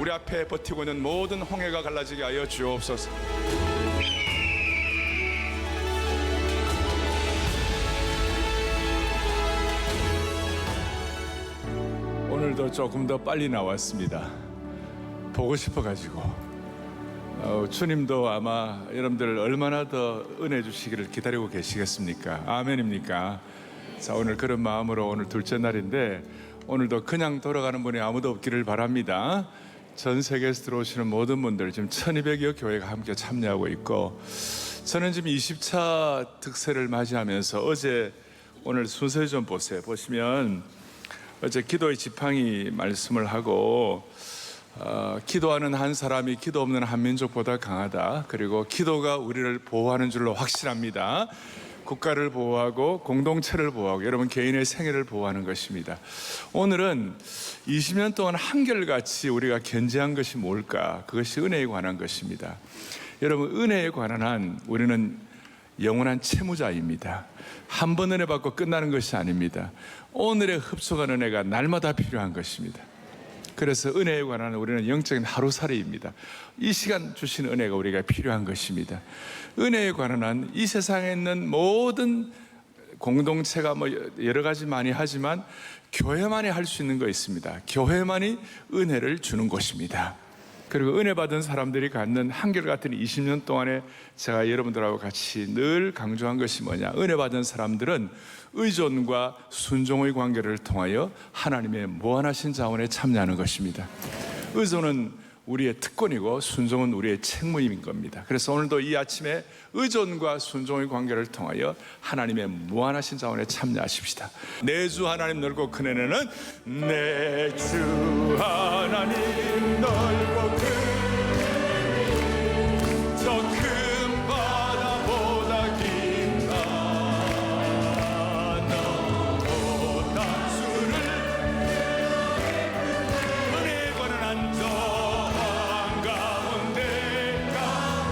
우리 앞에 버티고 있는 모든 홍해가 갈라지게 하여 주옵소서. 오늘도 조금 더 빨리 나왔습니다. 보고 싶어가지고. 주님도 아마 여러분들 얼마나 더 은혜 주시기를 기다리고 계시겠습니까? 아멘입니까? 자, 오늘 그런 마음으로 오늘 둘째 날인데 오늘도 그냥 돌아가는 분이 아무도 없기를 바랍니다. 전 세계에서 들어오시는 모든 분들 지금 1200여 교회가 함께 참여하고 있고, 저는 지금 20차 특세를 맞이하면서 어제 오늘 순서 좀 보세요. 보시면 어제 기도의 지팡이 말씀을 하고 기도하는 한 사람이 기도 없는 한 민족보다 강하다. 그리고 기도가 우리를 보호하는 줄로 확실합니다. 국가를 보호하고 공동체를 보호하고 여러분 개인의 생애를 보호하는 것입니다. 오늘은 20년 동안 한결같이 우리가 견지한 것이 뭘까? 그것이 은혜에 관한 것입니다. 여러분, 은혜에 관한 한 우리는 영원한 채무자입니다. 한 번 은혜 받고 끝나는 것이 아닙니다. 오늘에 흡수한 은혜가 날마다 필요한 것입니다. 그래서 은혜에 관한 우리는 영적인 하루살이입니다. 이 시간 주신 은혜가 우리가 필요한 것입니다. 은혜에 관한 한 이 세상에 있는 모든 공동체가 여러 가지 많이 하지만 교회만이 할 수 있는 거 있습니다. 교회만이 은혜를 주는 곳입니다. 그리고 은혜 받은 사람들이 갖는 한결같은 20년 동안에 제가 여러분들하고 같이 늘 강조한 것이 뭐냐? 은혜 받은 사람들은 의존과 순종의 관계를 통하여 하나님의 무한하신 자원에 참여하는 것입니다. 의존은 우리의 특권이고 순종은 우리의 책무인 겁니다. 그래서 오늘도 이 아침에 의존과 순종의 관계를 통하여 하나님의 무한하신 자원에 참여하십시다. 내 주 하나님 넓고 큰 은혜는 내 주 하나님 넓고 큰 저 큰 바다보다 긴다. 너보다 주를 은혜에 관한 안전 가운데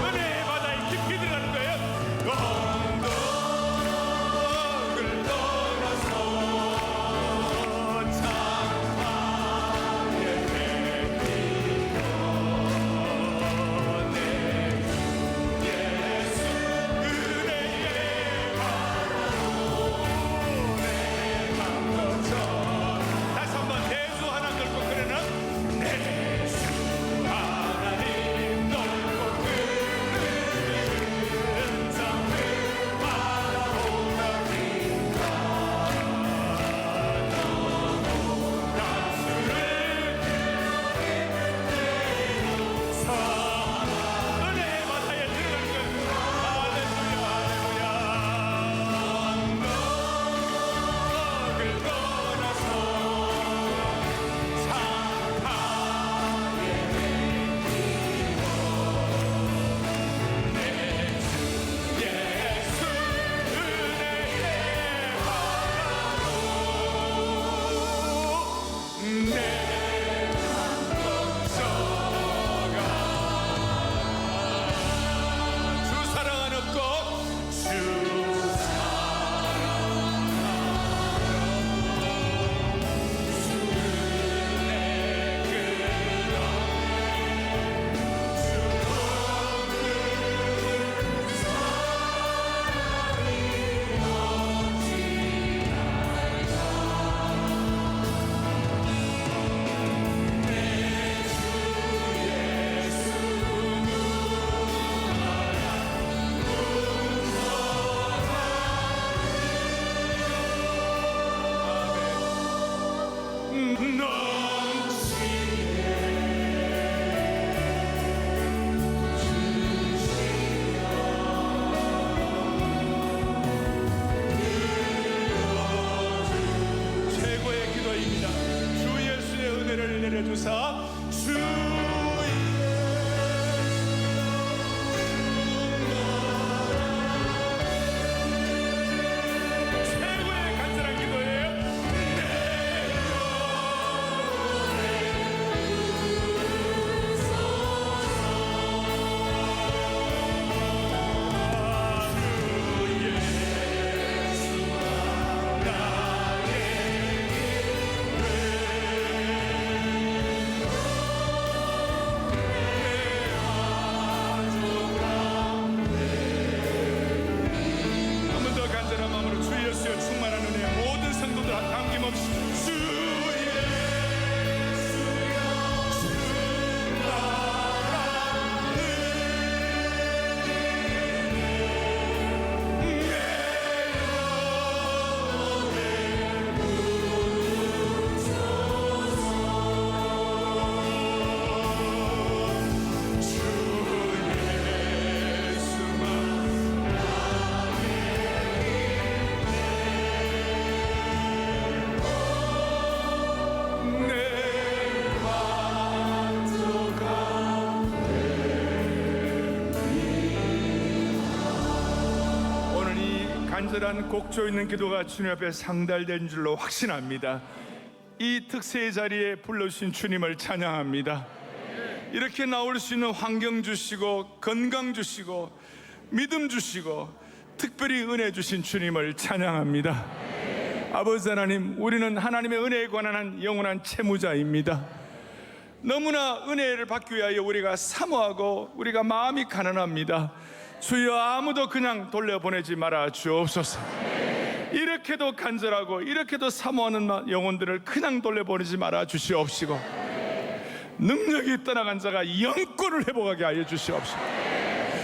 은혜 바다에 깊이 들어가는 거예요. 언덕을 떠나서 창파에 뱉기고 내 예수 은혜의 바다로 내 감동처. 다시 한번 내 주 하나님 넓고 큰 은혜는 내 주 하나님 넓고 큰 작은 바다보다 긴가. 너보다 주를 은혜의 바다에 들어가는 것. 할렐루야 할렐루야. 언덕을 떠나서 창파에 내 주 예수 은혜의 바다로 내 감동처가. 주 사랑은 없고 주 최고의 기도입니다. 주 예수의 은혜를 내려주사 최고의 간절한 기도예요. 나의 간절한 곡조 있는 기도가 주님 앞에 상달된 줄로 확신합니다. 이 특세의 자리에 불러주신 주님을 찬양합니다. 이렇게 나올 수 있는 환경 주시고 건강 주시고 믿음 주시고 특별히 은혜 주신 주님을 찬양합니다. 아버지 하나님, 우리는 하나님의 은혜에 관한 영원한 채무자입니다. 너무나 은혜를 받기 위하여 우리가 사모하고 우리가 마음이 가난합니다. 주여, 아무도 그냥 돌려보내지 말아 주옵소서. 이렇게도 간절하고 이렇게도 사모하는 영혼들을 그냥 돌려보내지 말아 주시옵시고, 능력이 떠나간 자가 영권을 회복하게 하여 주시옵시고,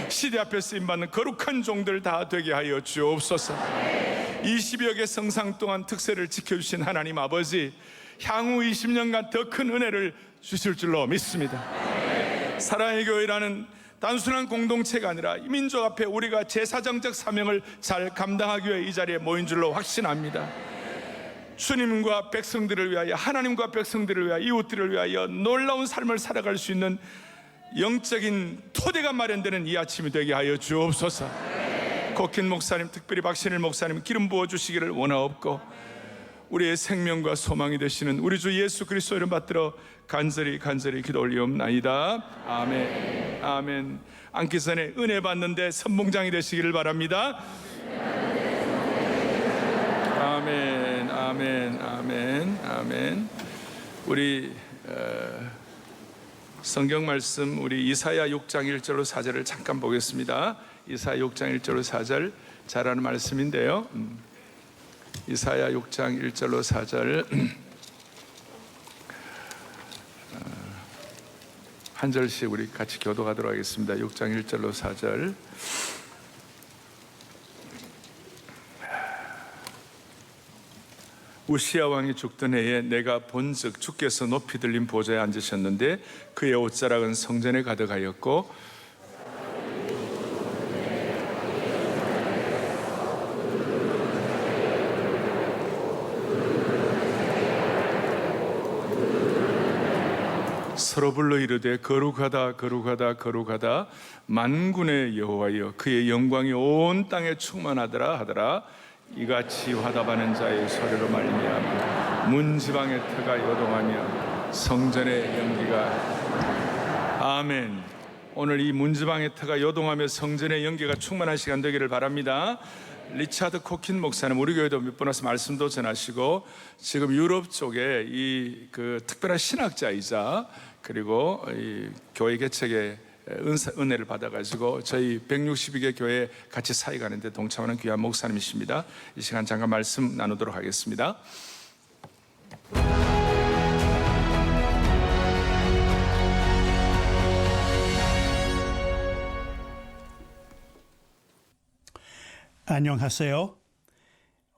시대 앞에 쓰임받는 거룩한 종들 다 되게 하여 주옵소서. 20여 개 성상 동안 특세를 지켜주신 하나님 아버지, 향후 20년간 더 큰 은혜를 주실 줄로 믿습니다. 사랑의 교회라는 단순한 공동체가 아니라 이 민족 앞에 우리가 제사장적 사명을 잘 감당하기 위해 이 자리에 모인 줄로 확신합니다. 주님과 백성들을 위하여, 하나님과 백성들을 위하여, 이웃들을 위하여 놀라운 삶을 살아갈 수 있는 영적인 토대가 마련되는 이 아침이 되게 하여 주옵소서. 코킨 목사님, 특별히 박신일 목사님 기름 부어주시기를 원하옵고, 우리의 생명과 소망이 되시는 우리 주 예수 그리스도 이름 받들어 간절히 기도 올리옵나이다. 아멘. 아멘. 앉기 전에 은혜 받는데 선봉장이 되시기를 바랍니다. 아멘. 아멘. 아멘. 아멘. 우리 성경 말씀, 우리 이사야 6장 1절로 4절을 잠깐 보겠습니다. 이사야 6장 1절로 4절 잘 아는 말씀인데요. 이사야 6장 1절로 4절 한 절씩 우리 같이 교도하도록 하겠습니다. 6장 1절로 4절. 우시야 왕이 죽던 해에 내가 본즉 주께서 높이 들린 보좌에 앉으셨는데 그의 옷자락은 성전에 가득하였고 서로 불러 이르되 거룩하다 거룩하다 거룩하다 만군의 여호와여, 그의 영광이 온 땅에 충만하더라 하더라. 이같이 화답하는 자의 소리로 말미암아 문지방의 터가 요동하며 성전의 연기가. 아멘. 오늘 이 문지방의 터가 요동하며 성전의 연기가 충만한 시간 되기를 바랍니다. 리차드 코킨 목사님 우리 교회도 몇 번 와서 말씀도 전하시고, 지금 유럽 쪽에 이 특별한 신학자이자 그리고 이 교회 개척의 은혜를 받아가지고 저희 162개 교회 같이 사역하는데 동참하는 귀한 목사님이십니다. 이 시간 잠깐 말씀 나누도록 하겠습니다. 안녕하세요.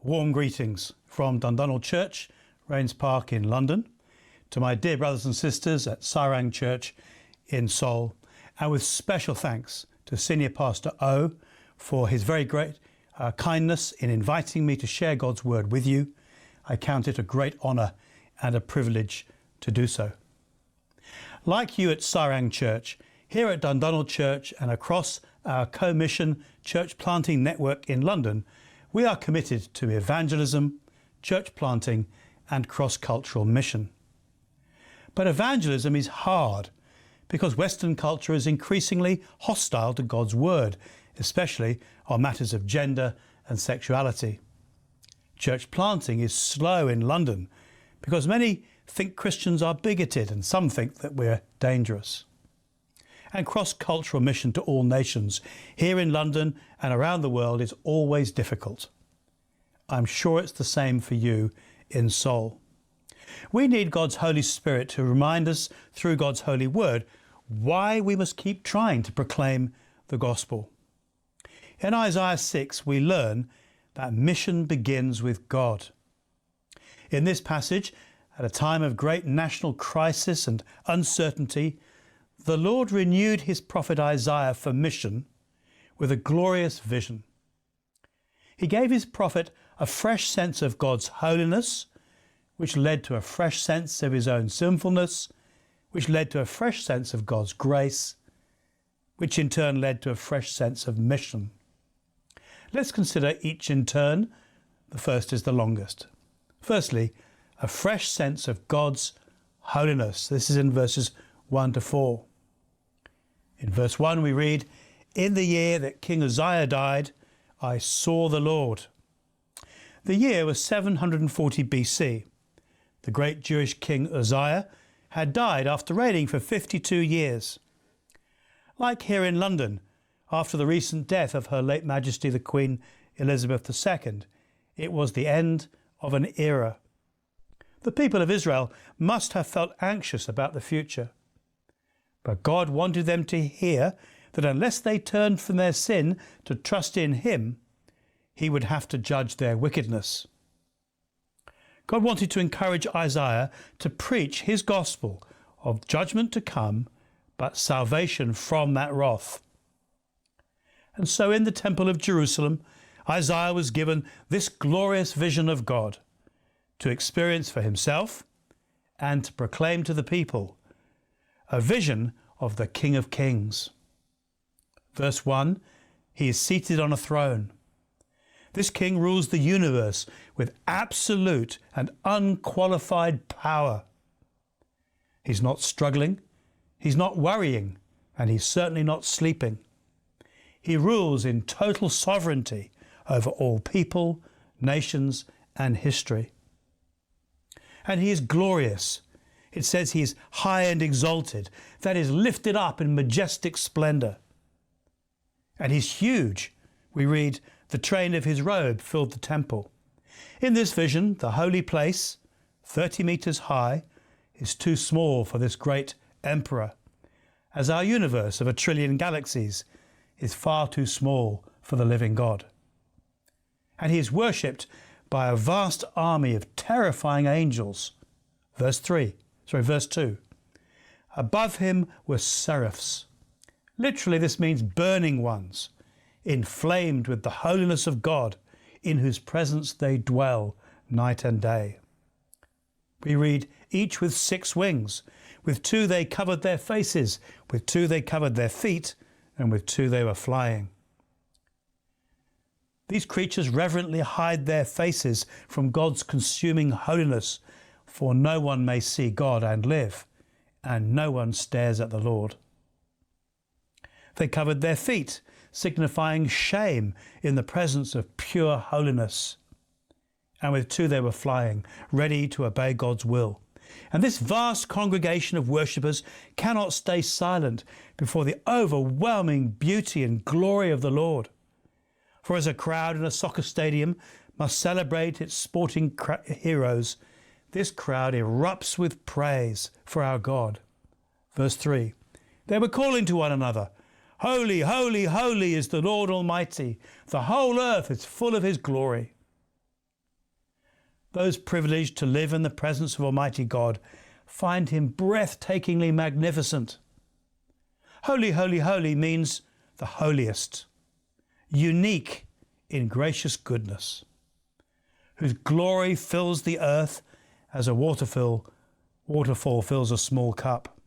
Warm greetings from Dundonald Church, Rains Park in London, to my dear brothers and sisters at Sarang Church in Seoul, and with special thanks to Senior Pastor O for his very great kindness in inviting me to share God's word with you. I count it a great honour and a privilege to do so. Like you at Sarang Church, here at Dundonald Church and across our co-mission church planting network in London, we are committed to evangelism, church planting and cross-cultural mission. But evangelism is hard because Western culture is increasingly hostile to God's word, especially on matters of gender and sexuality. Church planting is slow in London because many think Christians are bigoted and some think that we're dangerous. And cross-cultural mission to all nations here in London and around the world is always difficult. I'm sure it's the same for you in Seoul. We need God's Holy Spirit to remind us through God's holy word why we must keep trying to proclaim the gospel. In Isaiah 6, we learn that mission begins with God. In this passage, at a time of great national crisis and uncertainty, the Lord renewed his prophet Isaiah for mission with a glorious vision. He gave his prophet a fresh sense of God's holiness, which led to a fresh sense of his own sinfulness, which led to a fresh sense of God's grace, which in turn led to a fresh sense of mission. Let's consider each in turn. The first is the longest. Firstly, a fresh sense of God's holiness. This is in verses 1 to 4. In verse 1 we read, "In the year that King Uzziah died, I saw the Lord." The year was 740 BC. The great Jewish king Uzziah had died after reigning for 52 years. Like here in London, after the recent death of Her late Majesty the Queen Elizabeth II, it was the end of an era. The people of Israel must have felt anxious about the future. But God wanted them to hear that unless they turned from their sin to trust in Him, He would have to judge their wickedness. God wanted to encourage Isaiah to preach His gospel of judgment to come, but salvation from that wrath. And so in the Temple of Jerusalem, Isaiah was given this glorious vision of God to experience for himself and to proclaim to the people, a vision of the King of Kings. Verse 1, He is seated on a throne. This King rules the universe with absolute and unqualified power. He's not struggling, He's not worrying, and He's certainly not sleeping. He rules in total sovereignty over all people, nations, and history. And He is glorious. It says He is high and exalted, that is, lifted up in majestic splendour. And He's huge. We read, the train of His robe filled the temple. In this vision, the holy place, 30 metres high, is too small for this great emperor, as our universe of 1 trillion galaxies is far too small for the living God. And He is worshipped by a vast army of terrifying angels. Verse 2. Above Him were seraphs. Literally, this means burning ones, inflamed with the holiness of God, in whose presence they dwell night and day. We read, each with 6 wings. With 2 they covered their faces, with 2 they covered their feet, and with 2 they were flying. These creatures reverently hide their faces from God's consuming holiness, for no one may see God and live, and no one stares at the Lord. They covered their feet, signifying shame in the presence of pure holiness. And with 2 they were flying, ready to obey God's will. And this vast congregation of worshippers cannot stay silent before the overwhelming beauty and glory of the Lord. For as a crowd in a soccer stadium must celebrate its sporting heroes, this crowd erupts with praise for our God. Verse 3, they were calling to one another, Holy, holy, holy is the Lord Almighty. The whole earth is full of His glory. Those privileged to live in the presence of Almighty God find Him breathtakingly magnificent. Holy, holy, holy means the holiest, unique in gracious goodness, whose glory fills the earth as a waterfall fills a small cup.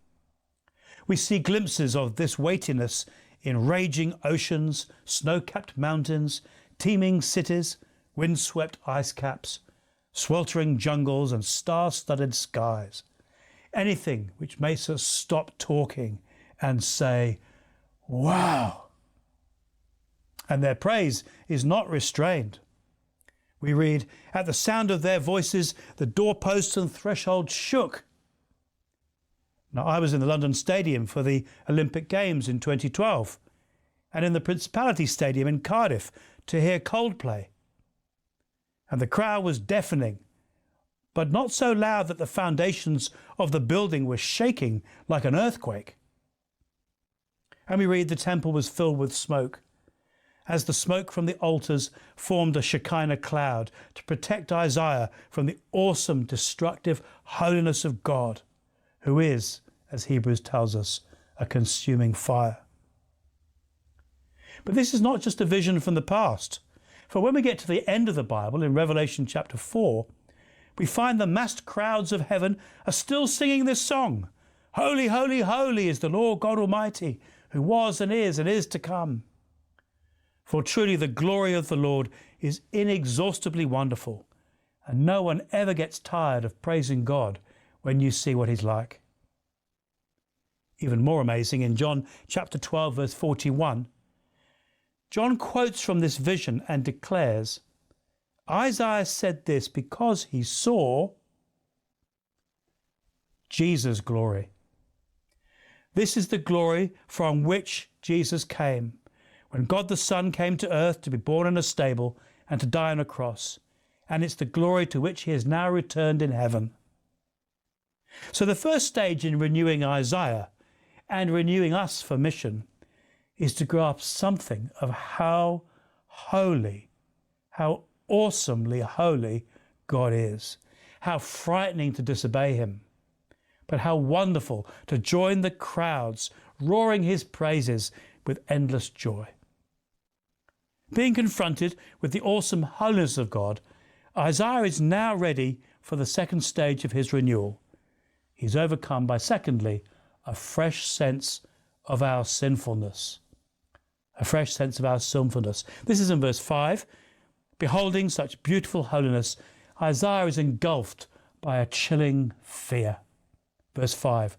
We see glimpses of this weightiness in raging oceans, snow-capped mountains, teeming cities, wind-swept ice caps, sweltering jungles and star-studded skies. Anything which makes us stop talking and say, wow. And their praise is not restrained. We read, at the sound of their voices, the doorposts and thresholds shook. Now, I was in the London Stadium for the Olympic Games in 2012 and in the Principality Stadium in Cardiff to hear Coldplay. And the crowd was deafening, but not so loud that the foundations of the building were shaking like an earthquake. And we read the temple was filled with smoke, as the smoke from the altars formed a Shekinah cloud to protect Isaiah from the awesome, destructive holiness of God, who is, as Hebrews tells us, a consuming fire. But this is not just a vision from the past. For when we get to the end of the Bible, in Revelation chapter 4, we find the massed crowds of heaven are still singing this song. Holy, holy, holy is the Lord God Almighty, who was and is to come. For truly the glory of the Lord is inexhaustibly wonderful, and no one ever gets tired of praising God when you see what he's like. Even more amazing, in John chapter 12, verse 41, John quotes from this vision and declares, Isaiah said this because he saw Jesus' glory. This is the glory from which Jesus came, when God the Son came to earth to be born in a stable and to die on a cross, and it's the glory to which he has now returned in heaven. So the first stage in renewing Isaiah and renewing us for mission is to grasp something of how holy, how awesomely holy God is, how frightening to disobey him, but how wonderful to join the crowds roaring his praises with endless joy. Being confronted with the awesome holiness of God, Isaiah is now ready for the second stage of his renewal. He's overcome by, secondly, a fresh sense of our sinfulness. A fresh sense of our sinfulness. This is in verse 5. Beholding such beautiful holiness, Isaiah is engulfed by a chilling fear. Verse 5.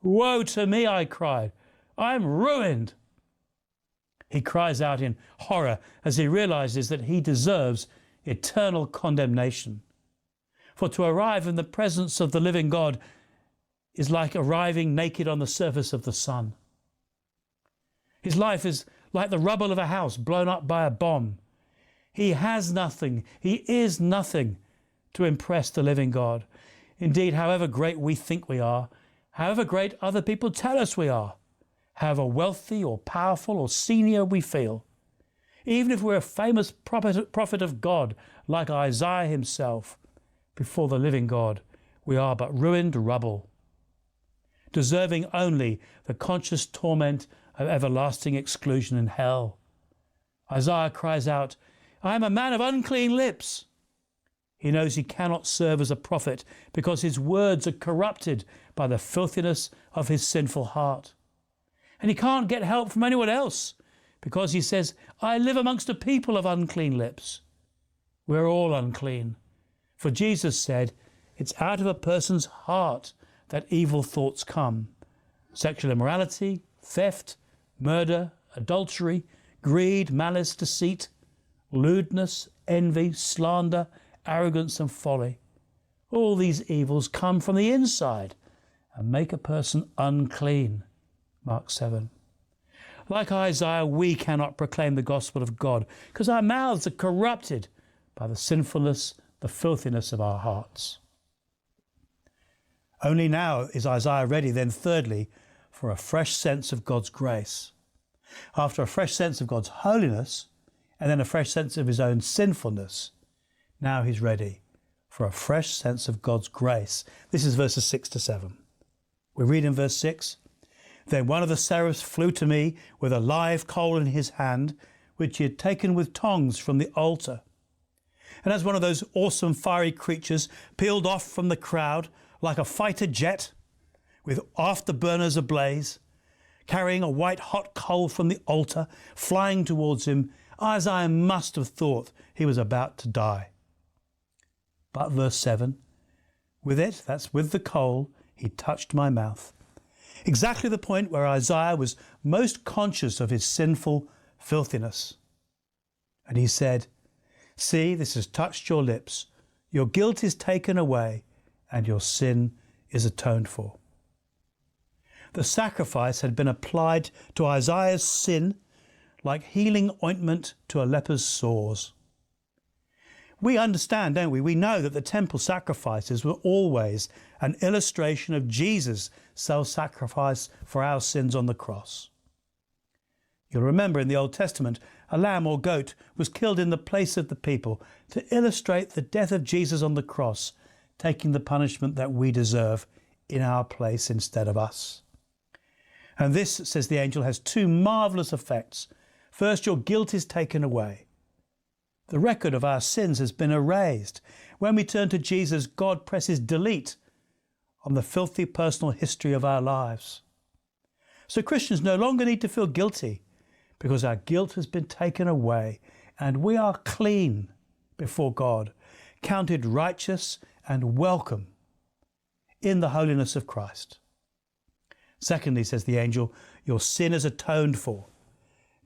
Woe to me, I cried. I'm ruined. He cries out in horror as he realizes that he deserves eternal condemnation. For to arrive in the presence of the living God is like arriving naked on the surface of the sun. His life is like the rubble of a house blown up by a bomb. He has nothing, he is nothing to impress the living God. Indeed, however great we think we are, however great other people tell us we are, however wealthy or powerful or senior we feel, even if we're a famous prophet of God like Isaiah himself, before the living God, we are but ruined rubble, deserving only the conscious torment of everlasting exclusion in hell. Isaiah cries out, I am a man of unclean lips. He knows he cannot serve as a prophet because his words are corrupted by the filthiness of his sinful heart. And he can't get help from anyone else because he says, I live amongst a people of unclean lips. We're all unclean. For Jesus said, it's out of a person's heart that evil thoughts come. Sexual immorality, theft, murder, adultery, greed, malice, deceit, lewdness, envy, slander, arrogance and folly. All these evils come from the inside and make a person unclean. Mark 7. Like Isaiah, we cannot proclaim the gospel of God because our mouths are corrupted by the sinfulness, the filthiness of our hearts. Only now is Isaiah ready, then thirdly, for a fresh sense of God's grace. After a fresh sense of God's holiness and then a fresh sense of his own sinfulness, now he's ready for a fresh sense of God's grace. This is verses 6 to 7. We read in verse 6, Then one of the seraphs flew to me with a live coal in his hand, which he had taken with tongs from the altar. And as one of those awesome fiery creatures peeled off from the crowd like a fighter jet with afterburners ablaze, carrying a white hot coal from the altar, flying towards him, Isaiah must have thought he was about to die. But verse 7, with it, that's with the coal, he touched my mouth. Exactly the point where Isaiah was most conscious of his sinful filthiness. And he said, See, this has touched your lips. Your guilt is taken away and your sin is atoned for. The sacrifice had been applied to Isaiah's sin like healing ointment to a leper's sores. We understand, don't we? We know that the temple sacrifices were always an illustration of Jesus' self-sacrifice for our sins on the cross. You'll remember in the Old Testament, a lamb or goat was killed in the place of the people to illustrate the death of Jesus on the cross, taking the punishment that we deserve in our place instead of us. And this, says the angel, has two marvellous effects. First, your guilt is taken away. The record of our sins has been erased. When we turn to Jesus, God presses delete on the filthy personal history of our lives. So Christians no longer need to feel guilty because our guilt has been taken away and we are clean before God, counted righteous and welcome in the holiness of Christ. Secondly, says the angel, your sin is atoned for,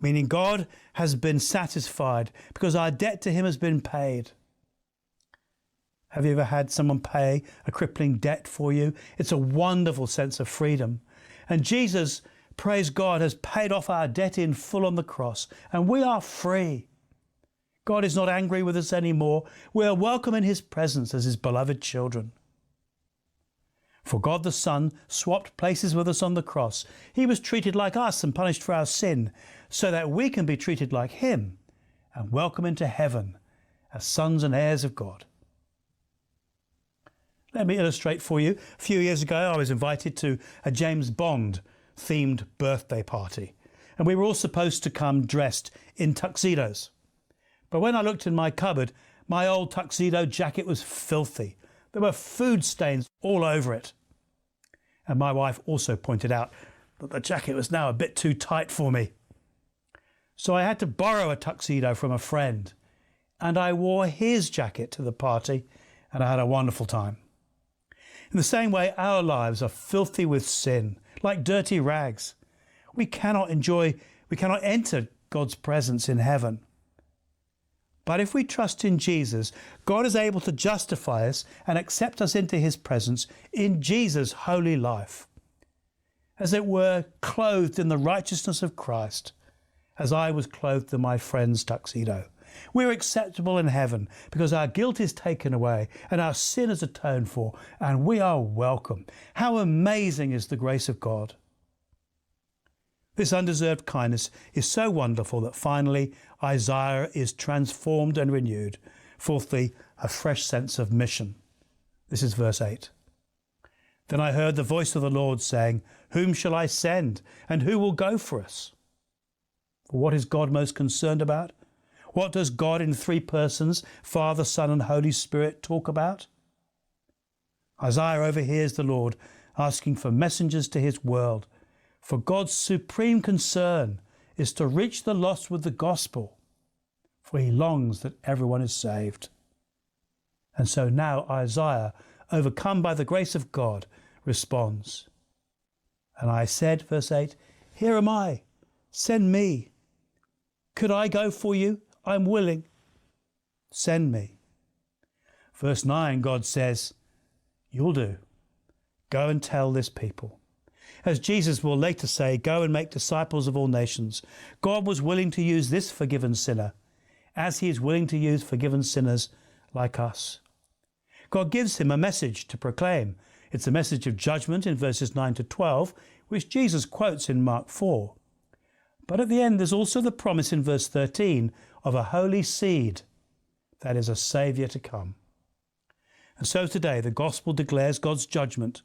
meaning God has been satisfied because our debt to him has been paid. Have you ever had someone pay a crippling debt for you? It's a wonderful sense of freedom. And Jesus, praise God, has paid off our debt in full on the cross, and we are free. God is not angry with us anymore. We are welcome in his presence as his beloved children. For God the Son swapped places with us on the cross. He was treated like us and punished for our sin, so that we can be treated like him and welcome into heaven as sons and heirs of God. Let me illustrate for you. A few years ago, I was invited to a James Bond themed birthday party, and we were all supposed to come dressed in tuxedos. But when I looked in my cupboard, my old tuxedo jacket was filthy. There were food stains all over it. And my wife also pointed out that the jacket was now a bit too tight for me. So I had to borrow a tuxedo from a friend, and I wore his jacket to the party, and I had a wonderful time. In the same way, our lives are filthy with sin, like dirty rags. We cannot enter God's presence in heaven. But if we trust in Jesus, God is able to justify us and accept us into his presence in Jesus' holy life, as it were, clothed in the righteousness of Christ, as I was clothed in my friend's tuxedo. We're acceptable in heaven because our guilt is taken away and our sin is atoned for, and we are welcome. How amazing is the grace of God! This undeserved kindness is so wonderful that finally Isaiah is transformed and renewed. Fourthly, a fresh sense of mission. This is verse 8. Then I heard the voice of the Lord saying, whom shall I send, and who will go for us? For what is God most concerned about? What does God in three persons, Father, Son, and Holy Spirit, talk about? Isaiah overhears the Lord asking for messengers to his world, for God's supreme concern is to reach the lost with the gospel, for he longs that everyone is saved. And so now Isaiah, overcome by the grace of God, responds. And I said, verse 8, here am I, send me. Could I go for you? I'm willing. Send me. Verse 9, God says, you'll do. Go and tell this people. As Jesus will later say, go and make disciples of all nations. God was willing to use this forgiven sinner, as he is willing to use forgiven sinners like us. God gives him a message to proclaim. It's a message of judgment in verses 9 to 12, which Jesus quotes in Mark 4. But at the end, there's also the promise in verse 13 of a holy seed, that is a saviour to come. And so today, the gospel declares God's judgment.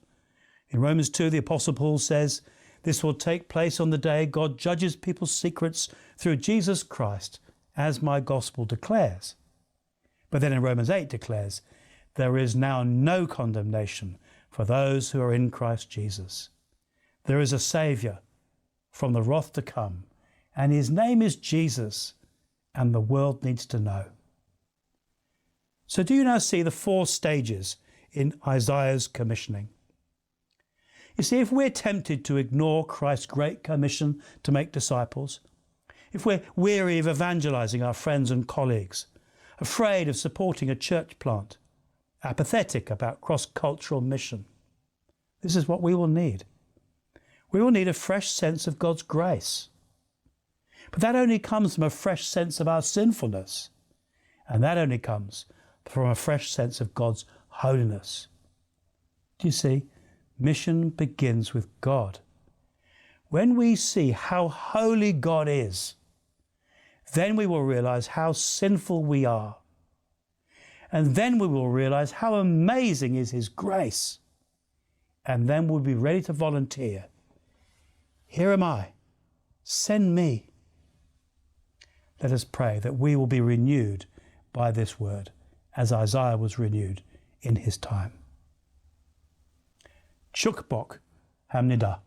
In Romans 2, the Apostle Paul says, this will take place on the day God judges people's secrets through Jesus Christ, as my gospel declares. But then in Romans 8 declares, there is now no condemnation for those who are in Christ Jesus. There is a Saviour from the wrath to come, and his name is Jesus, and the world needs to know. So do you now see the four stages in Isaiah's commissioning? You see, if we're tempted to ignore Christ's great commission to make disciples, if we're weary of evangelizing our friends and colleagues, afraid of supporting a church plant, apathetic about cross-cultural mission, this is what we will need. We will need a fresh sense of God's grace. But that only comes from a fresh sense of our sinfulness. And that only comes from a fresh sense of God's holiness. Do you see? Mission begins with God. When we see how holy God is, then we will realize how sinful we are. And then we will realize how amazing is his grace. And then we'll be ready to volunteer. Here am I. Send me. Let us pray that we will be renewed by this word, as Isaiah was renewed in his time. Chukbok Hamnida.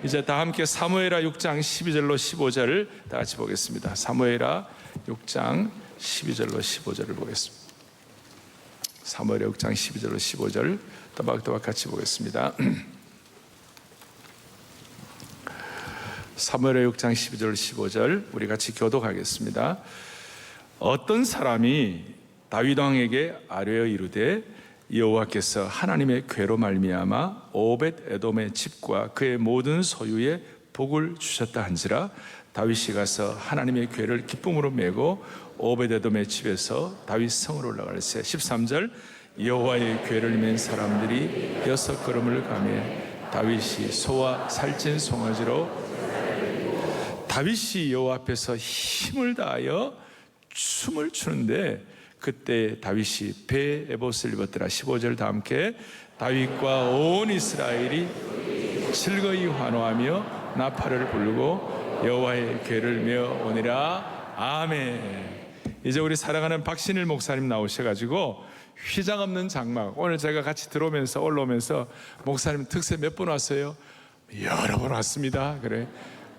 이제 다 함께 사무엘하 6장 12절로 15절을 다 같이 보겠습니다. 사무엘하 6장 12절로 15절을 보겠습니다. 사무엘하 6장 12절로 15절 또박또박 같이 보겠습니다. 사무엘하 6장 12절 15절 우리 같이 교독하겠습니다. 어떤 사람이 다윗 왕에게 아뢰어 이르되 여호와께서 하나님의 궤로 말미암아 오벳 에돔의 집과 그의 모든 소유에 복을 주셨다 한지라 다윗이 가서 하나님의 궤를 기쁨으로 메고 오벳 에돔의 집에서 다윗 성으로 올라갈새 13절 여호와의 궤를 맨 사람들이 6걸음을 가며 다윗이 소와 살찐 송아지로 다윗이 여호와 앞에서 힘을 다하여 춤을 추는데 그때 다윗이 배 에봇을 입었더라. 15절 다 함께 다윗과 온 이스라엘이 즐거이 환호하며 나팔을 불고 여호와의 궤를 메어 오니라. 아멘. 이제 우리 사랑하는 박신일 목사님 나오셔가지고 휘장 없는 장막, 오늘 제가 같이 들어오면서 올라오면서 목사님 특세 몇 번 왔어요? 여러 번 왔습니다. 그래.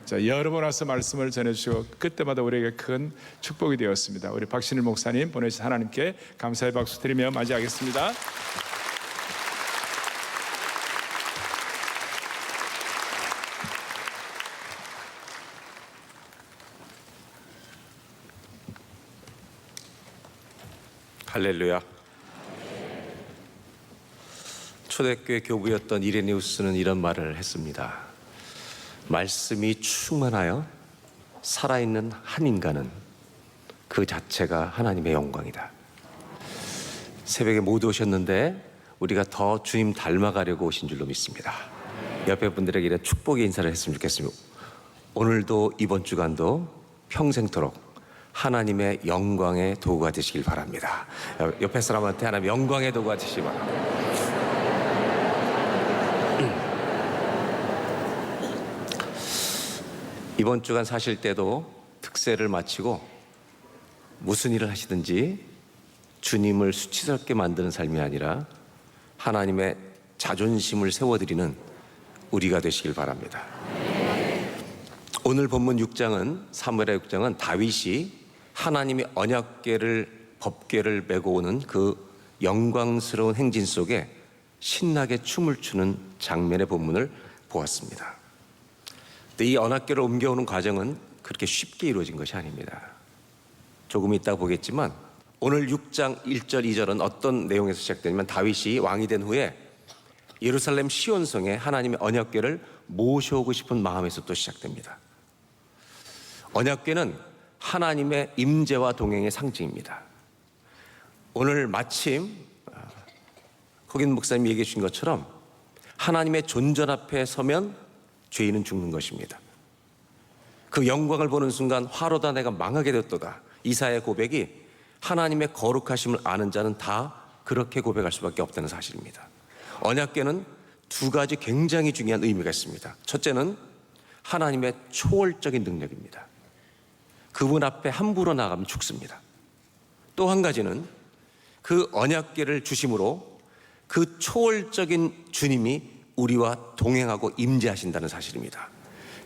자, 여러 번 와서 말씀을 전해주시고 그때마다 우리에게 큰 축복이 되었습니다. 우리 박신일 목사님 보내주신 하나님께 감사의 박수 드리며 맞이하겠습니다. 할렐루야. 초대교회 교부였던 이레니우스는 이런 말을 했습니다. 말씀이 충만하여 살아있는 한 인간은 그 자체가 하나님의 영광이다. 새벽에 모두 오셨는데 우리가 더 주님 닮아가려고 오신 줄로 믿습니다. 옆에 분들에게 이런 축복의 인사를 했으면 좋겠습니다. 오늘도 이번 주간도 평생토록 하나님의 영광의 도구가 되시길 바랍니다. 옆에 사람한테 하나님의 영광의 도구가 되시길 바랍니다. 이번 주간 사실 때도 특세를 마치고 무슨 일을 하시든지 주님을 수치스럽게 만드는 삶이 아니라 하나님의 자존심을 세워드리는 우리가 되시길 바랍니다. 오늘 본문 6장은 사무엘하 6장은 다윗이 하나님의 언약궤를 법궤를 메고 오는 그 영광스러운 행진 속에 신나게 춤을 추는 장면의 본문을 보았습니다. 이 언약궤를 옮겨오는 과정은 그렇게 쉽게 이루어진 것이 아닙니다. 조금 이따 보겠지만 오늘 6장 1절 2절은 어떤 내용에서 시작되냐면 다윗이 왕이 된 후에 예루살렘 시온성에 하나님의 언약궤를 모셔오고 싶은 마음에서 또 시작됩니다. 언약궤는 하나님의 임재와 동행의 상징입니다. 오늘 마침 거긴 목사님이 얘기해 주신 것처럼 하나님의 존전 앞에 서면 죄인은 죽는 것입니다. 그 영광을 보는 순간 화로다 내가 망하게 되었도다. 이사야의 고백이 하나님의 거룩하심을 아는 자는 다 그렇게 고백할 수밖에 없다는 사실입니다. 언약궤는 두 가지 굉장히 중요한 의미가 있습니다. 첫째는 하나님의 초월적인 능력입니다. 그분 앞에 함부로 나가면 죽습니다. 또 한 가지는 그 언약궤를 주심으로 그 초월적인 주님이 우리와 동행하고 임재하신다는 사실입니다.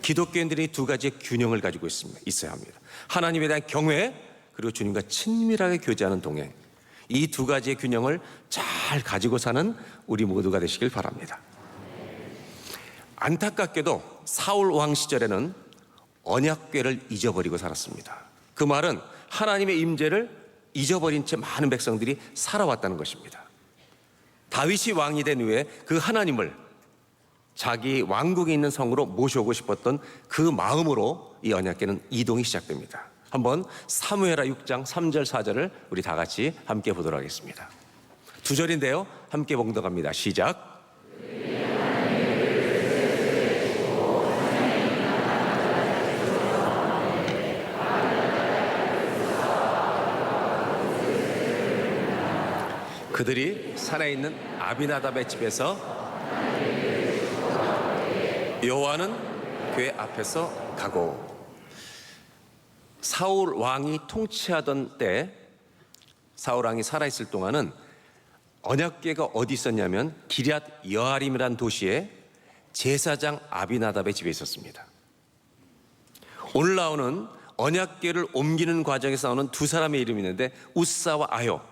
기독교인들이 두 가지의 균형을 가지고 있어야 합니다. 하나님에 대한 경외, 그리고 주님과 친밀하게 교제하는 동행. 이 두 가지의 균형을 잘 가지고 사는 우리 모두가 되시길 바랍니다. 안타깝게도 사울 왕 시절에는 언약궤를 잊어버리고 살았습니다. 그 말은 하나님의 임재를 잊어버린 채 많은 백성들이 살아왔다는 것입니다. 다윗이 왕이 된 후에 그 하나님을 자기 왕국에 있는 성으로 모셔오고 싶었던 그 마음으로 이 언약궤는 이동이 시작됩니다. 한번 사무엘하 6장 3절 4절을 우리 다 같이 함께 보도록 하겠습니다. 두 절인데요, 함께 봉독합니다. 시작. 그들이 산에 있는 아비나답의 집에서 여호와는 궤 앞에서 가고. 사울 왕이 통치하던 때, 사울 왕이 살아있을 동안은 언약궤가 어디 있었냐면 기럇 여아림이란 도시에 제사장 아비나답의 집에 있었습니다. 오늘 나오는 언약궤를 옮기는 과정에서 나오는 두 사람의 이름이 있는데 우사와 아요.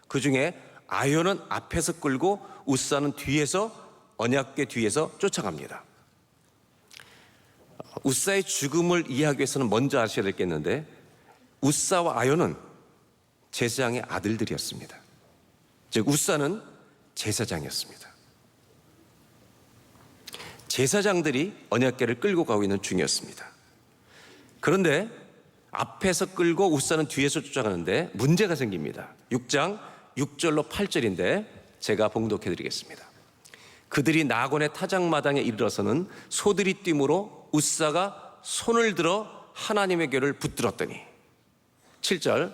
그 중에 아요는 앞에서 끌고 우사는 뒤에서, 언약궤 뒤에서 쫓아갑니다. 우사의 죽음을 이해하기 위해서는 먼저 아셔야 될 게 있는데, 우사와 아요는 제사장의 아들들이었습니다. 즉 우사는 제사장이었습니다. 제사장들이 언약궤를 끌고 가고 있는 중이었습니다. 그런데 앞에서 끌고 우사는 뒤에서 쫓아가는데 문제가 생깁니다. 6장 6절로 8절인데 제가 봉독해 드리겠습니다. 그들이 나곤의 타작마당에 이르러서는 소들이 뛰므로 우사가 손을 들어 하나님의 궤를 붙들었더니, 7절,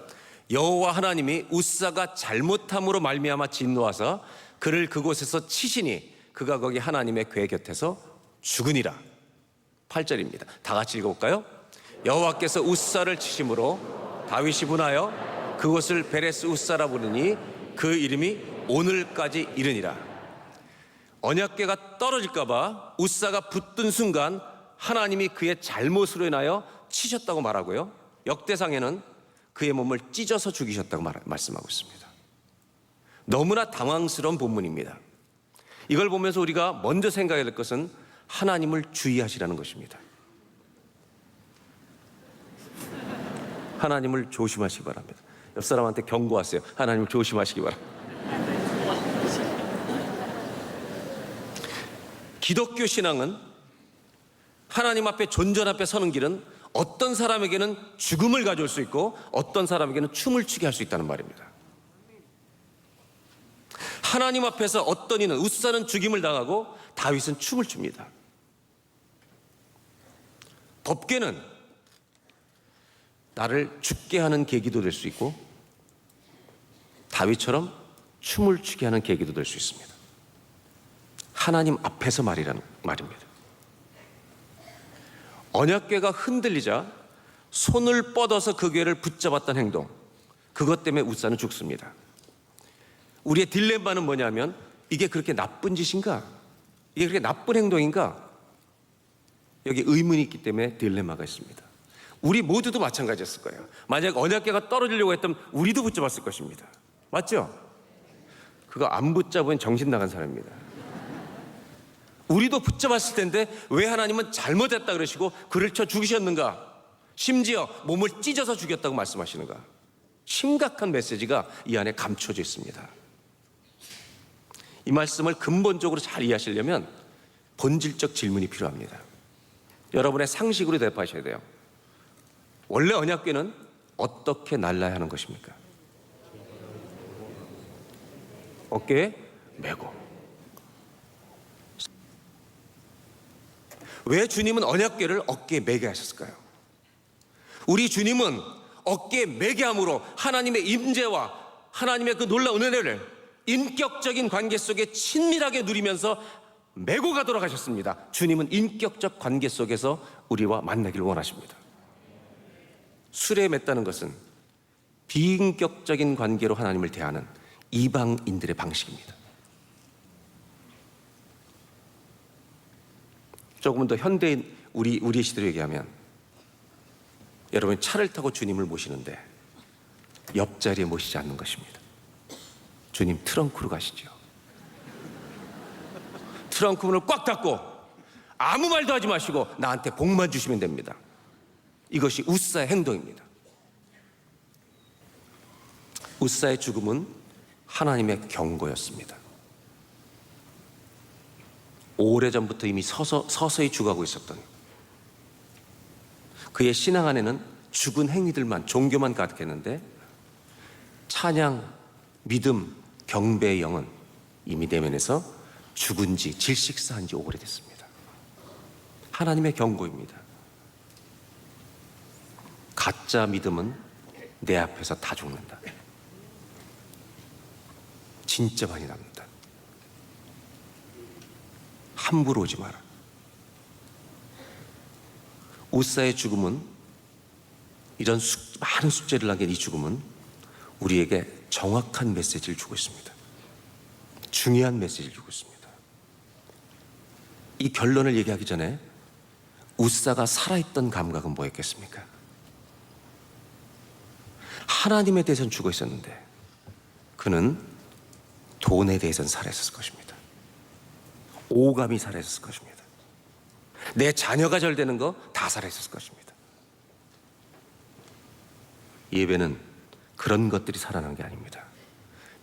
여호와 하나님이 우사가 잘못함으로 말미암아 진노하사 그를 그곳에서 치시니 그가 거기 하나님의 궤 곁에서 죽으니라. 8절입니다. 다 같이 읽어볼까요? 여호와께서 우사를 치심으로 다윗이 분하여 그곳을 베레스 우사라 부르니 그 이름이 오늘까지 이르니라. 언약궤가 떨어질까봐 우사가 붙든 순간 하나님이 그의 잘못으로 인하여 치셨다고 말하고요, 역대상에는 그의 몸을 찢어서 죽이셨다고 말씀하고 있습니다. 너무나 당황스러운 본문입니다. 이걸 보면서 우리가 먼저 생각해야 될 것은 하나님을 주의하시라는 것입니다. 하나님을 조심하시기 바랍니다. 옆 사람한테 경고하세요. 하나님을 조심하시기 바랍니다. 기독교 신앙은 하나님 앞에, 존전 앞에 서는 길은 어떤 사람에게는 죽음을 가져올 수 있고 어떤 사람에게는 춤을 추게 할 수 있다는 말입니다. 하나님 앞에서 어떤 이는, 우사는 죽임을 당하고 다윗은 춤을 춥니다. 법궤는 나를 죽게 하는 계기도 될 수 있고 다윗처럼 춤을 추게 하는 계기도 될 수 있습니다. 하나님 앞에서 말이라는 말입니다. 언약궤가 흔들리자 손을 뻗어서 그 궤를 붙잡았던 행동, 그것 때문에 우사는 죽습니다. 우리의 딜레마는 뭐냐면, 이게 그렇게 나쁜 짓인가? 이게 그렇게 나쁜 행동인가? 여기 의문이 있기 때문에 딜레마가 있습니다. 우리 모두도 마찬가지였을 거예요. 만약 언약궤가 떨어지려고 했다면 우리도 붙잡았을 것입니다. 맞죠? 그거 안 붙잡으면 정신 나간 사람입니다. 우리도 붙잡았을 텐데 왜 하나님은 잘못했다 그러시고 그를 쳐 죽이셨는가? 심지어 몸을 찢어서 죽였다고 말씀하시는가? 심각한 메시지가 이 안에 감춰져 있습니다. 이 말씀을 근본적으로 잘 이해하시려면 본질적 질문이 필요합니다. 여러분의 상식으로 대답하셔야 돼요. 원래 언약궤는 어떻게 날라야 하는 것입니까? 어깨에 메고. 왜 주님은 언약궤를 어깨에 매게 하셨을까요? 우리 주님은 어깨에 매게 함으로 하나님의 임재와 하나님의 그 놀라운 은혜를 인격적인 관계 속에 친밀하게 누리면서 메고 가도록 하셨습니다. 주님은 인격적 관계 속에서 우리와 만나기를 원하십니다. 술에 맸다는 것은 비인격적인 관계로 하나님을 대하는 이방인들의 방식입니다. 조금 더 현대인 우리의 시대로 얘기하면, 여러분 차를 타고 주님을 모시는데 옆자리에 모시지 않는 것입니다. 주님 트렁크로 가시죠. 트렁크 문을 꽉 닫고 아무 말도 하지 마시고 나한테 복만 주시면 됩니다. 이것이 우사의 행동입니다. 우사의 죽음은 하나님의 경고였습니다. 오래전부터 이미 서서히 죽어가고 있었던, 그의 신앙 안에는 죽은 행위들만, 종교만 가득했는데 찬양, 믿음, 경배의 영은 이미 내면에서 죽은 지, 질식사한 지 오래됐습니다. 하나님의 경고입니다. 가짜 믿음은 내 앞에서 다 죽는다. 진짜 많이 납니다. 함부로 오지 마라. 우사의 죽음은, 이런 많은 숙제를 남긴 이 죽음은 우리에게 정확한 메시지를 주고 있습니다. 중요한 메시지를 주고 있습니다. 이 결론을 얘기하기 전에 웃사가 살아있던 감각은 뭐였겠습니까? 하나님에 대해서는 죽어 있었는데 그는 돈에 대해서는 살아있었을 것입니다. 오감이 살아있었을 것입니다. 내 자녀가 잘 되는 거 다 살아있었을 것입니다. 예배는 그런 것들이 살아나는 게 아닙니다.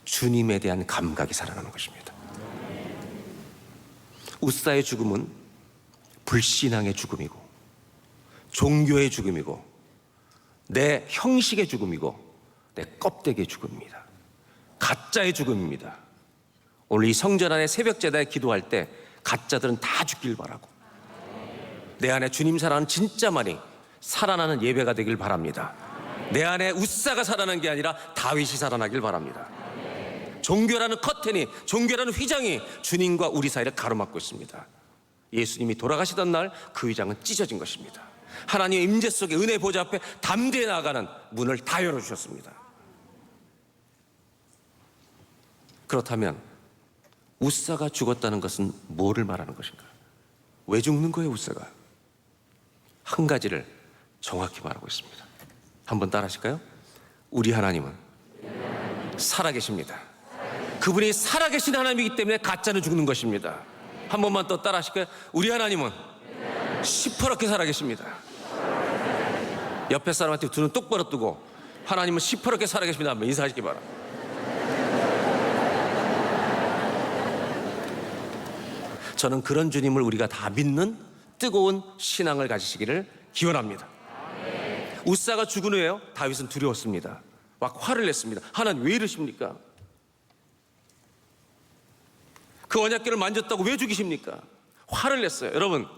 주님에 대한 감각이 살아나는 것입니다. 웃사의 죽음은 불신앙의 죽음이고 종교의 죽음이고 내 형식의 죽음이고 내 껍데기의 죽음입니다. 가짜의 죽음입니다. 오늘 이 성전 안에 새벽 제단에 기도할 때 가짜들은 다 죽길 바라고 내 안에 주님 사랑하는 진짜만이 살아나는 예배가 되길 바랍니다. 내 안에 웃사가 살아나는 게 아니라 다윗이 살아나길 바랍니다. 종교라는 커튼이, 종교라는 휘장이 주님과 우리 사이를 가로막고 있습니다. 예수님이 돌아가시던 날 그 휘장은 찢어진 것입니다. 하나님의 임재 속에 은혜 보좌 앞에 담대히 나아가는 문을 다 열어주셨습니다. 그렇다면 웃사가 죽었다는 것은 뭐를 말하는 것인가? 왜 죽는 거예요, 웃사가? 한 가지를 정확히 말하고 있습니다. 한번 따라 하실까요? 우리 하나님은 살아계십니다. 그분이 살아계신 하나님이기 때문에 가짜는 죽는 것입니다. 한 번만 또 따라 하실까요? 우리 하나님은 시퍼렇게 살아계십니다. 옆에 사람한테 두 눈 똑바로 뜨고 하나님은 시퍼렇게 살아계십니다 한번 인사하시기 바랍니다. 저는 그런 주님을 우리가 다 믿는 뜨거운 신앙을 가지시기를 기원합니다. 웃사가 죽은 후에요 다윗은 두려웠습니다. 막 화를 냈습니다. 하나님 왜 이러십니까? 그 언약궤를 만졌다고 왜 죽이십니까? 화를 냈어요. 여러분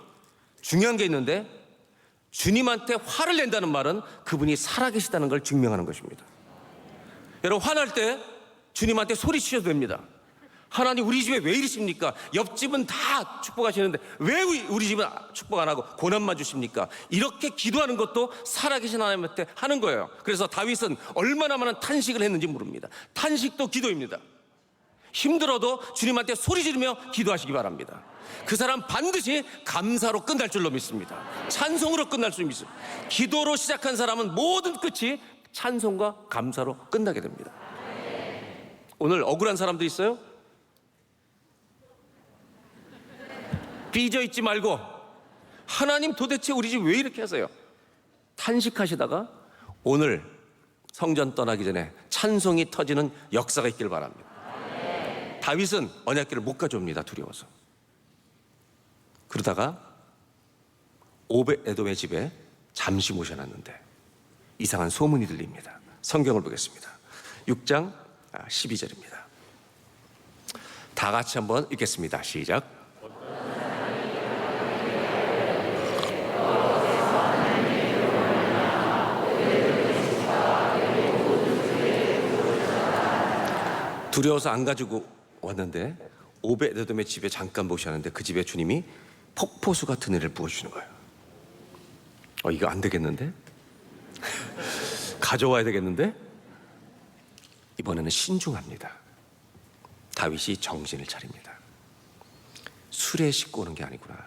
중요한 게 있는데 주님한테 화를 낸다는 말은 그분이 살아계시다는 걸 증명하는 것입니다. 여러분 화날 때 주님한테 소리치셔도 됩니다. 하나님 우리 집에 왜 이러십니까? 옆집은 다 축복하시는데 왜 우리 집은 축복 안 하고 고난만 주십니까? 이렇게 기도하는 것도 살아계신 하나님한테 하는 거예요. 그래서 다윗은 얼마나 많은 탄식을 했는지 모릅니다. 탄식도 기도입니다. 힘들어도 주님한테 소리 지르며 기도하시기 바랍니다. 그 사람 반드시 감사로 끝날 줄로 믿습니다. 찬송으로 끝날 줄 믿습니다. 기도로 시작한 사람은 모든 끝이 찬송과 감사로 끝나게 됩니다. 오늘 억울한 사람들 있어요? 삐져 있지 말고 하나님 도대체 우리 집 왜 이렇게 하세요? 탄식하시다가 오늘 성전 떠나기 전에 찬송이 터지는 역사가 있길 바랍니다. 다윗은 언약궤를 못 가져옵니다. 두려워서. 그러다가 오벳에돔의 집에 잠시 모셔놨는데 이상한 소문이 들립니다. 성경을 보겠습니다. 6장 12절입니다. 다 같이 한번 읽겠습니다. 시작. 두려워서 안 가지고 왔는데 오벳에돔의 집에 잠깐 모셨는데 그 집에 주님이 폭포수 같은 애를 부어주시는 거예요. 이거 안 되겠는데? 가져와야 되겠는데? 이번에는 신중합니다. 다윗이 정신을 차립니다. 술에 싣고 오는 게 아니구나.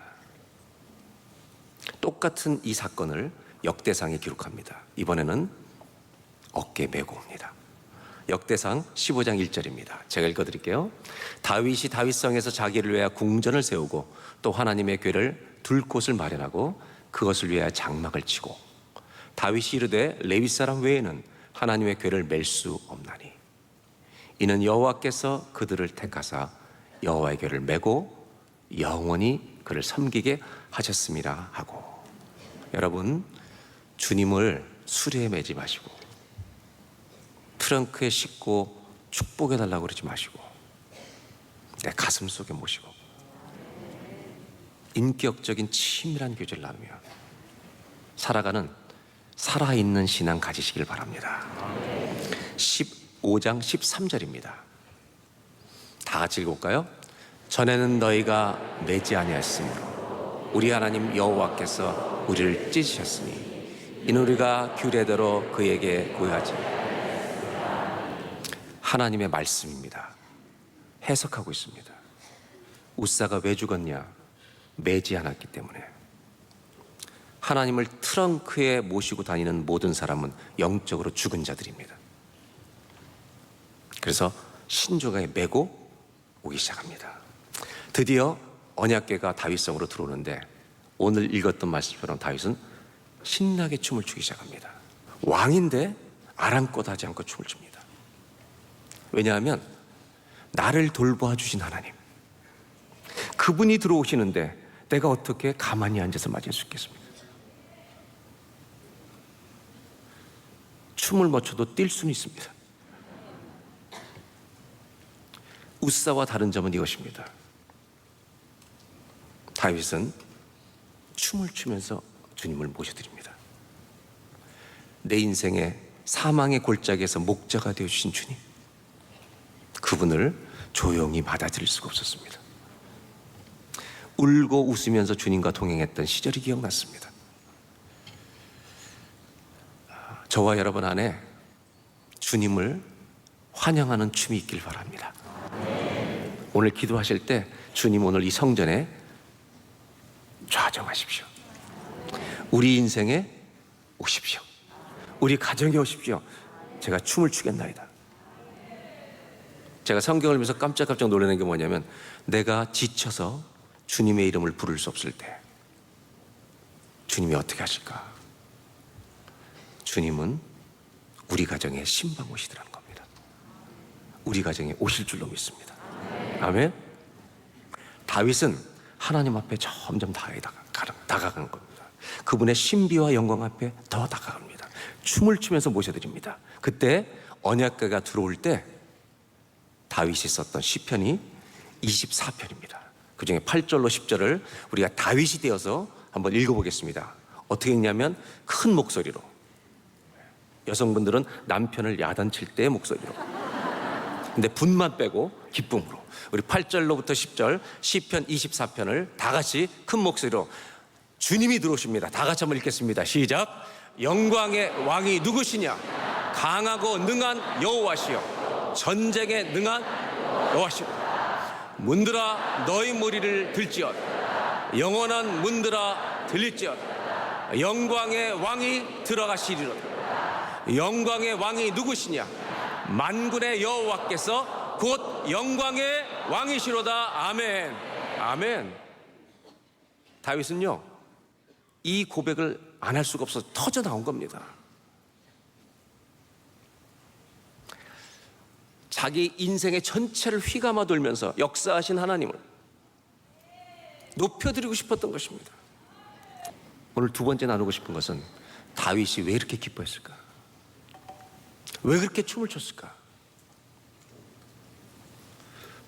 똑같은 이 사건을 역대상에 기록합니다. 이번에는 어깨에 메고 옵니다. 역대상 15장 1절입니다. 제가 읽어드릴게요. 다윗이 다윗성에서 자기를 위하여 궁전을 세우고 또 하나님의 궤를 둘 곳을 마련하고 그것을 위하여 장막을 치고 다윗이 이르되 레위 사람 외에는 하나님의 궤를 맬 수 없나니 이는 여호와께서 그들을 택하사 여호와의 궤를 메고 영원히 그를 섬기게 하셨음이라 하고. 여러분 주님을 수레에 매지 마시고 트렁크에 싣고 축복해달라고 그러지 마시고 내 가슴 속에 모시고 인격적인 친밀한 교제를 나누며 살아가는 살아있는 신앙 가지시길 바랍니다. 15장 13절입니다. 다 같이 읽어볼까요? 전에는 너희가 매지 아니하였으므로 우리 하나님 여호와께서 우리를 찢으셨으니 이는 우리가 규례대로 그에게 구하지. 하나님의 말씀입니다. 해석하고 있습니다. 웃사가 왜 죽었냐? 매지 않았기 때문에. 하나님을 트렁크에 모시고 다니는 모든 사람은 영적으로 죽은 자들입니다. 그래서 신조가에 메고 오기 시작합니다. 드디어 언약궤가 다윗성으로 들어오는데 오늘 읽었던 말씀처럼 다윗은 신나게 춤을 추기 시작합니다. 왕인데 아랑곳하지 않고 춤을 춥니다. 왜냐하면 나를 돌보아 주신 하나님, 그분이 들어오시는데 내가 어떻게 가만히 앉아서 맞을 수 있겠습니까? 춤을 못 춰도 뛸 수는 있습니다. 웃사와 다른 점은 이것입니다. 다윗은 춤을 추면서 주님을 모셔드립니다. 내 인생의 사망의 골짜기에서 목자가 되어주신 주님, 그분을 조용히 받아들일 수가 없었습니다. 울고 웃으면서 주님과 동행했던 시절이 기억났습니다. 저와 여러분 안에 주님을 환영하는 춤이 있길 바랍니다. 오늘 기도하실 때 주님 오늘 이 성전에 좌정하십시오. 우리 인생에 오십시오. 우리 가정에 오십시오. 제가 춤을 추겠나이다. 제가 성경을 보면서 깜짝깜짝 놀라는 게 뭐냐면, 내가 지쳐서 주님의 이름을 부를 수 없을 때 주님이 어떻게 하실까? 주님은 우리 가정에 신방 오시더라는 겁니다. 우리 가정에 오실 줄로 믿습니다. 아멘. 다윗은 하나님 앞에 점점 다가가는 겁니다. 그분의 신비와 영광 앞에 더 다가갑니다. 춤을 추면서 모셔드립니다. 그때 언약궤가 들어올 때 다윗이 썼던 시편이 24편입니다. 그 중에 8절로 10절을 우리가 다윗이 되어서 한번 읽어보겠습니다. 어떻게 읽냐면 큰 목소리로, 여성분들은 남편을 야단칠 때의 목소리로, 근데 분만 빼고 기쁨으로, 우리 8절로부터 10절 시편 24편을 다 같이 큰 목소리로, 주님이 들어오십니다. 다 같이 한번 읽겠습니다. 시작. 영광의 왕이 누구시냐? 강하고 능한 여호와시여, 전쟁에 능한 여호와시여. 문들아 너희 머리를 들지어다. 영원한 문들아 들릴지어다. 영광의 왕이 들어가시리로다. 영광의 왕이 누구시냐? 만군의 여호와께서 곧 영광의 왕이시로다. 아멘. 아멘. 다윗은요, 이 고백을 안 할 수가 없어서 터져 나온 겁니다. 자기 인생의 전체를 휘감아 돌면서 역사하신 하나님을 높여드리고 싶었던 것입니다. 오늘 두 번째 나누고 싶은 것은 다윗이 왜 이렇게 기뻐했을까? 왜 그렇게 춤을 췄을까?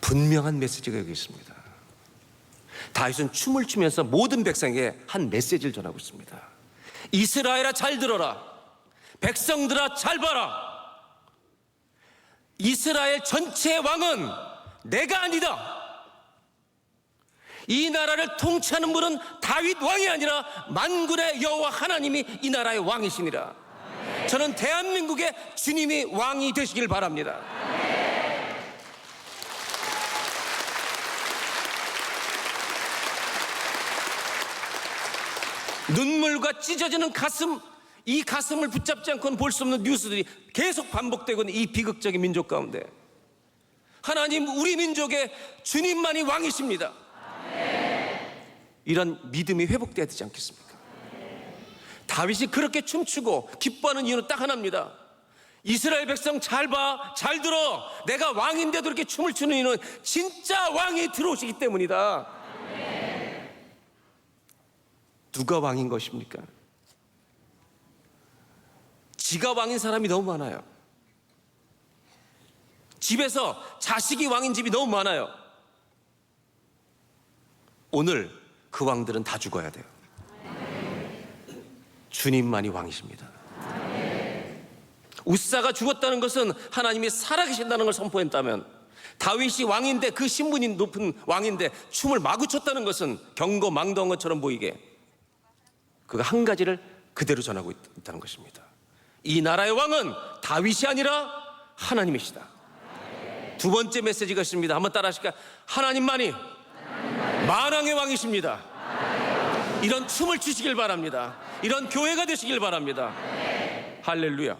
분명한 메시지가 여기 있습니다. 다윗은 춤을 추면서 모든 백성에게 한 메시지를 전하고 있습니다. 이스라엘아 잘 들어라. 백성들아 잘 봐라. 이스라엘 전체의 왕은 내가 아니다. 이 나라를 통치하는 분은 다윗 왕이 아니라 만군의 여호와 하나님이 이 나라의 왕이시니라. 저는 대한민국의 주님이 왕이 되시길 바랍니다. 눈물과 찢어지는 가슴, 이 가슴을 붙잡지 않고는 볼 수 없는 뉴스들이 계속 반복되고 있는 이 비극적인 민족 가운데 하나님, 우리 민족의 주님만이 왕이십니다. 이런 믿음이 회복돼야 되지 않겠습니까? 다윗이 그렇게 춤추고 기뻐하는 이유는 딱 하나입니다. 이스라엘 백성 잘 봐, 잘 들어. 내가 왕인데도 이렇게 춤을 추는 이유는 진짜 왕이 들어오시기 때문이다. 누가 왕인 것입니까? 지가 왕인 사람이 너무 많아요. 집에서 자식이 왕인 집이 너무 많아요. 오늘 그 왕들은 다 죽어야 돼요. 주님만이 왕이십니다. 웃사가 죽었다는 것은 하나님이 살아계신다는 걸 선포했다면, 다윗이 왕인데, 그 신분이 높은 왕인데 춤을 마구 췄다는 것은 경거망동한 것처럼 보이게 그가 한 가지를 그대로 전하고 있다는 것입니다. 이 나라의 왕은 다윗이 아니라 하나님이시다. 두 번째 메시지가 있습니다. 한번 따라 하실까요? 하나님만이 만왕의 왕이십니다. 이런 춤을 추시길 바랍니다. 이런 교회가 되시길 바랍니다. 할렐루야.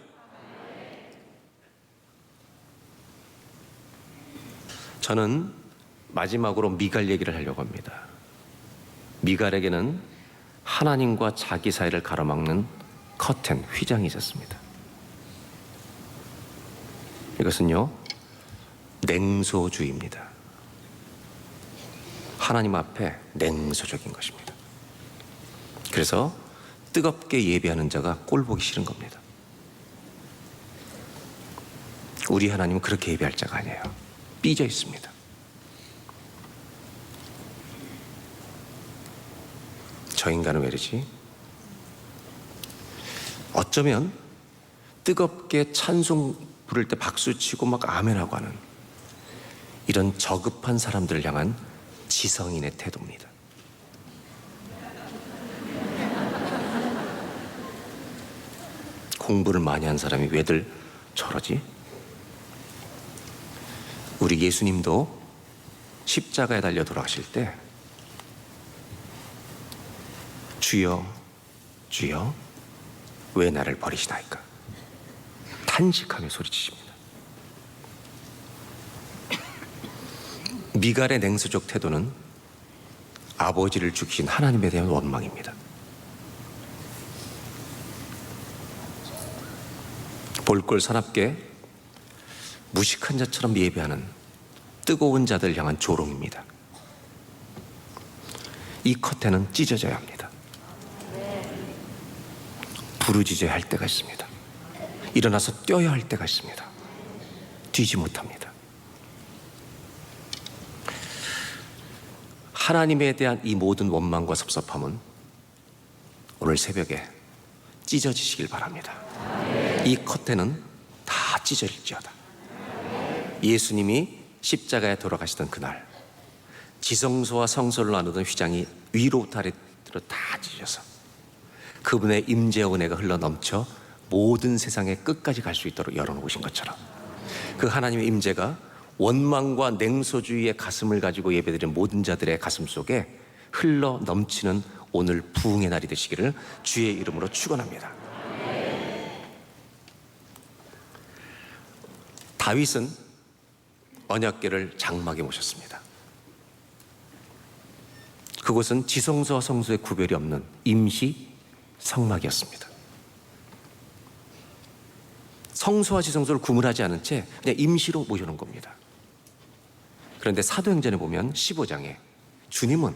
저는 마지막으로 미갈 얘기를 하려고 합니다. 미갈에게는 하나님과 자기 사이를 가로막는 커튼, 휘장이 있었습니다. 이것은요, 냉소주의입니다. 하나님 앞에 냉소적인 것입니다. 그래서 뜨겁게 예배하는 자가 꼴보기 싫은 겁니다. 우리 하나님은 그렇게 예배할 자가 아니에요. 삐져 있습니다. 저 인간은 왜 이러지? 어쩌면 뜨겁게 찬송 부를 때 박수치고 막 아멘하고 하는 이런 저급한 사람들을 향한 지성인의 태도입니다. 공부를 많이 한 사람이 왜들 저러지? 우리 예수님도 십자가에 달려 돌아가실 때 주여 주여 왜 나를 버리시나이까 탄식하며 소리치십니다. 미갈의 냉소적 태도는 아버지를 죽이신 하나님에 대한 원망입니다. 볼꼴 사납게 무식한 자처럼 예배하는 뜨거운 자들 향한 조롱입니다. 이 커튼은 찢어져야 합니다. 부르짖어야 할 때가 있습니다. 일어나서 뛰어야 할 때가 있습니다. 뛰지 못합니다. 하나님에 대한 이 모든 원망과 섭섭함은 오늘 새벽에 찢어지시길 바랍니다. 이 커튼은 다 찢어질지어다. 예수님이 십자가에 돌아가시던 그날 지성소와 성소를 나누던 휘장이 위로부터 아래로 다 찢어져서 그분의 임재와 은혜가 흘러넘쳐 모든 세상의 끝까지 갈 수 있도록 열어놓으신 것처럼 그 하나님의 임재가 원망과 냉소주의의 가슴을 가지고 예배드리는 모든 자들의 가슴 속에 흘러넘치는 오늘 부흥의 날이 되시기를 주의 이름으로 축원합니다. 다윗은 언약궤를 장막에 모셨습니다. 그곳은 지성소와 성소의 구별이 없는 임시 성막이었습니다. 성소와 지성소를 구분하지 않은 채 그냥 임시로 모셔놓은 겁니다. 그런데 사도행전에 보면 15장에 주님은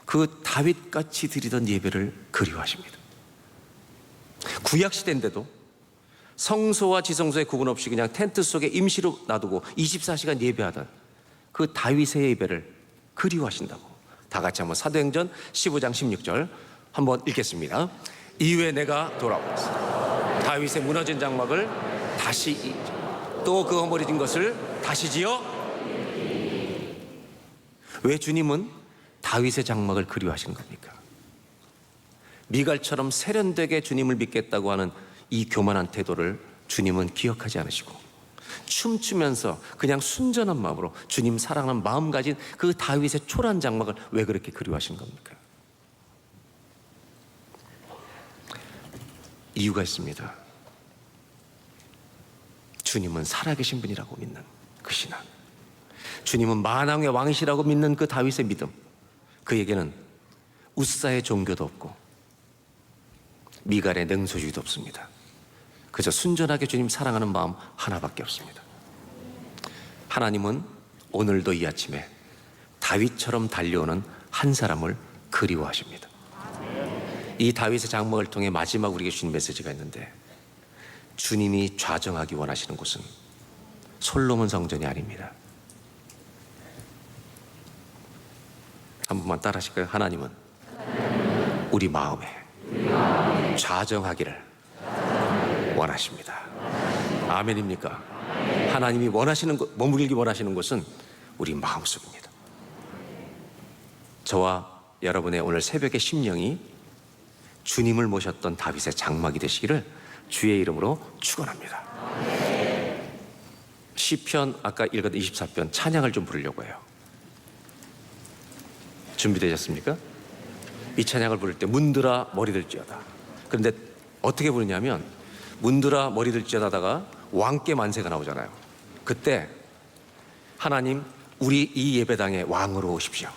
그 다윗같이 드리던 예배를 그리워하십니다. 구약시대인데도 성소와 지성소의 구분 없이 그냥 텐트 속에 임시로 놔두고 24시간 예배하던 그 다윗의 예배를 그리워하신다고. 다 같이 한번 사도행전 15장 16절 한번 읽겠습니다. 이후에 내가 돌아왔어. 다윗의 무너진 장막을 다시 또 그 허물어진 것을 다시 지어. 왜 주님은 다윗의 장막을 그리워하시는 겁니까? 미갈처럼 세련되게 주님을 믿겠다고 하는 이 교만한 태도를 주님은 기억하지 않으시고 춤추면서 그냥 순전한 마음으로 주님 사랑하는 마음 가진 그 다윗의 초라한 장막을 왜 그렇게 그리워하시는 겁니까? 이유가 있습니다. 주님은 살아계신 분이라고 믿는 그 신앙, 주님은 만왕의 왕이시라고 믿는 그 다윗의 믿음, 그에게는 우사의 종교도 없고 미갈의 냉소주의도 없습니다. 그저 순전하게 주님 사랑하는 마음 하나밖에 없습니다. 하나님은 오늘도 이 아침에 다윗처럼 달려오는 한 사람을 그리워하십니다. 이 다윗의 장막을 통해 마지막 우리에게 주신 메시지가 있는데, 주님이 좌정하기 원하시는 곳은 솔로몬 성전이 아닙니다. 한 번만 따라 하실까요? 하나님은 우리 마음에 좌정하기를 원하십니다. 아멘입니까? 하나님이 원하시는 것, 머물기 원하시는 곳은 우리 마음속입니다. 저와 여러분의 오늘 새벽의 심령이 주님을 모셨던 다윗의 장막이 되시기를 주의 이름으로 축원합니다. 시편 아까 읽었던 24편 찬양을 좀 부르려고 해요. 준비되셨습니까? 이 찬양을 부를 때 문들아 머리들지어다. 그런데 어떻게 부르냐면 문들아 머리들지어다가 왕께 만세가 나오잖아요. 그때 하나님 우리 이 예배당의 왕으로 오십시오.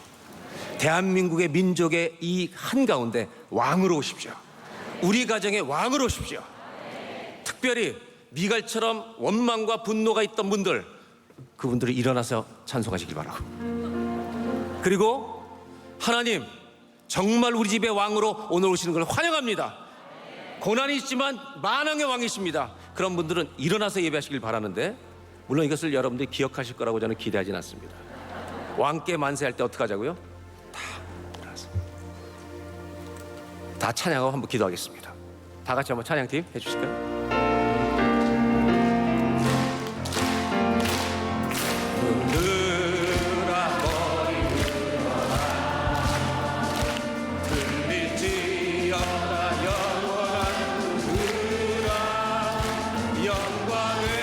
대한민국의 민족의 이 한가운데 왕으로 오십시오. 우리 가정의 왕으로 오십시오. 특별히 미갈처럼 원망과 분노가 있던 분들, 그분들이 일어나서 찬송하시길 바라고. 그리고 하나님 정말 우리 집의 왕으로 오늘 오시는 걸 환영합니다. 고난이 있지만 만왕의 왕이십니다. 그런 분들은 일어나서 예배하시길 바라는데, 물론 이것을 여러분들이 기억하실 거라고 저는 기대하진 않습니다. 왕께 만세할 때 어떻게 하자고요? 다 일어나서 다 찬양하고 한번 기도하겠습니다. 다 같이 한번 찬양팀 해주실까요? 영광을